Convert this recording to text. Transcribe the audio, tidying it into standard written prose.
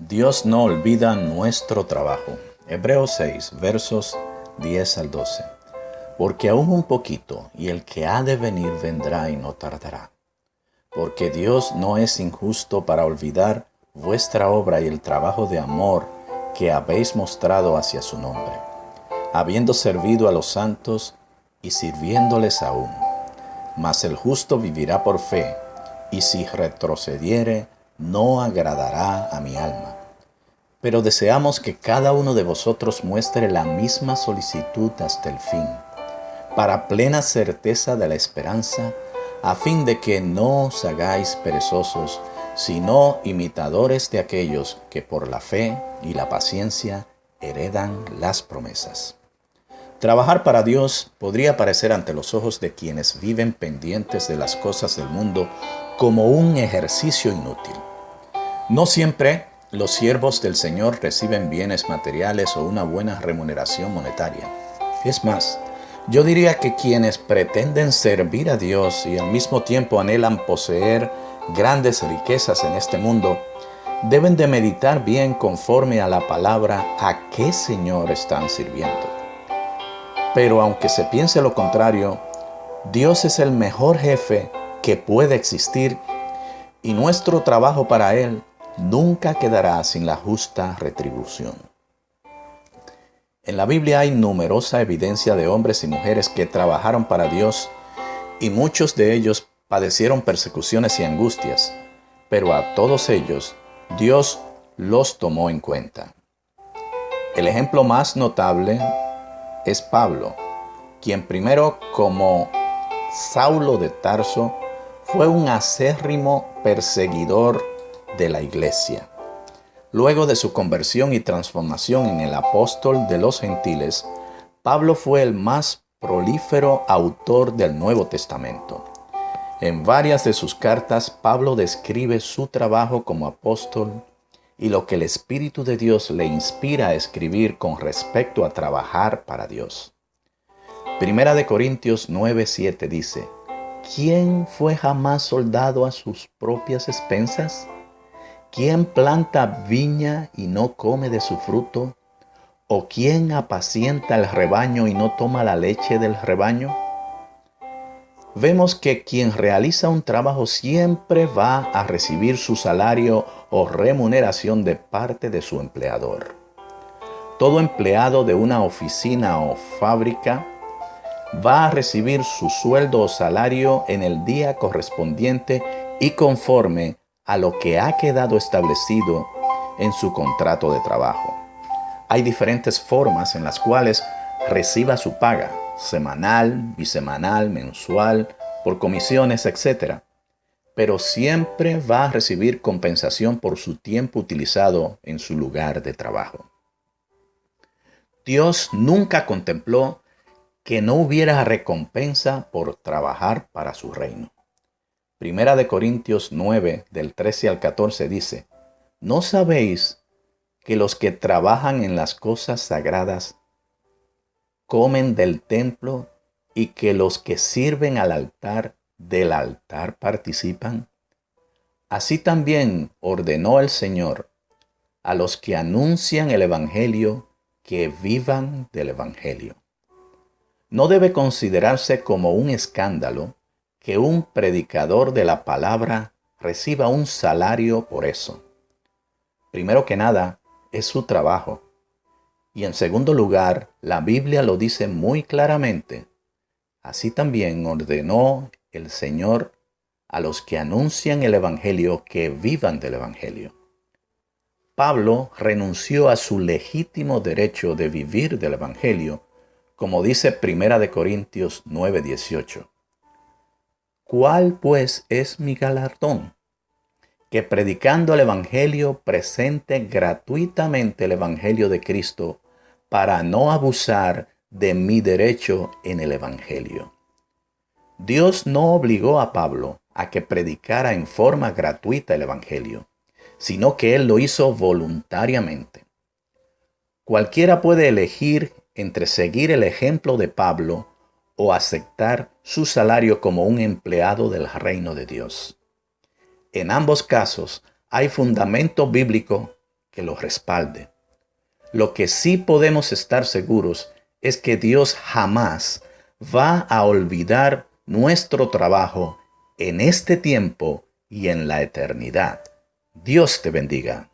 Dios no olvida nuestro trabajo. Hebreos 6, versos 10 al 12. Porque aún un poquito, y el que ha de venir vendrá y no tardará. Porque Dios no es injusto para olvidar vuestra obra y el trabajo de amor que habéis mostrado hacia su nombre, habiendo servido a los santos y sirviéndoles aún. Mas el justo vivirá por fe, y si retrocediere, no agradará a mi alma. Pero deseamos que cada uno de vosotros muestre la misma solicitud hasta el fin, para plena certeza de la esperanza, a fin de que no os hagáis perezosos, sino imitadores de aquellos que por la fe y la paciencia heredan las promesas. Trabajar para Dios podría parecer ante los ojos de quienes viven pendientes de las cosas del mundo como un ejercicio inútil. No siempre los siervos del Señor reciben bienes materiales o una buena remuneración monetaria. Es más, yo diría que quienes pretenden servir a Dios y al mismo tiempo anhelan poseer grandes riquezas en este mundo, deben de meditar bien conforme a la palabra a qué Señor están sirviendo. Pero aunque se piense lo contrario, Dios es el mejor jefe que puede existir y nuestro trabajo para Él nunca quedará sin la justa retribución. En la Biblia hay numerosa evidencia de hombres y mujeres que trabajaron para Dios y muchos de ellos padecieron persecuciones y angustias, pero a todos ellos Dios los tomó en cuenta. El ejemplo más notable es Pablo, quien primero como Saulo de Tarso fue un acérrimo perseguidor de la iglesia. Luego de su conversión y transformación en el apóstol de los gentiles, Pablo fue el más prolífero autor del Nuevo Testamento. En varias de sus cartas, Pablo describe su trabajo como apóstol y lo que el Espíritu de Dios le inspira a escribir con respecto a trabajar para Dios. Primera de Corintios 9:7 dice: ¿Quién fue jamás soldado a sus propias expensas? ¿Quién planta viña y no come de su fruto? ¿O quién apacienta el rebaño y no toma la leche del rebaño? Vemos que quien realiza un trabajo siempre va a recibir su salario o remuneración de parte de su empleador. Todo empleado de una oficina o fábrica va a recibir su sueldo o salario en el día correspondiente y conforme a lo que ha quedado establecido en su contrato de trabajo. Hay diferentes formas en las cuales reciba su paga: semanal, bisemanal, mensual, por comisiones, etc. Pero siempre va a recibir compensación por su tiempo utilizado en su lugar de trabajo. Dios nunca contempló que no hubiera recompensa por trabajar para su reino. Primera de Corintios 9, del 13 al 14 dice: ¿No sabéis que los que trabajan en las cosas sagradas comen del templo y que los que sirven al altar del altar participan? Así también ordenó el Señor a los que anuncian el Evangelio que vivan del Evangelio. No debe considerarse como un escándalo que un predicador de la palabra reciba un salario por eso. Primero que nada, es su trabajo. Y en segundo lugar, la Biblia lo dice muy claramente. Así también ordenó el Señor a los que anuncian el Evangelio que vivan del Evangelio. Pablo renunció a su legítimo derecho de vivir del Evangelio, como dice Primera de Corintios 9:18. ¿Cuál pues es mi galardón? Que predicando el Evangelio presente gratuitamente el Evangelio de Cristo para no abusar de mi derecho en el Evangelio. Dios no obligó a Pablo a que predicara en forma gratuita el Evangelio, sino que él lo hizo voluntariamente. Cualquiera puede elegir entre seguir el ejemplo de Pablo o aceptar su salario como un empleado del reino de Dios. En ambos casos hay fundamento bíblico que los respalde. Lo que sí podemos estar seguros es que Dios jamás va a olvidar nuestro trabajo en este tiempo y en la eternidad. Dios te bendiga.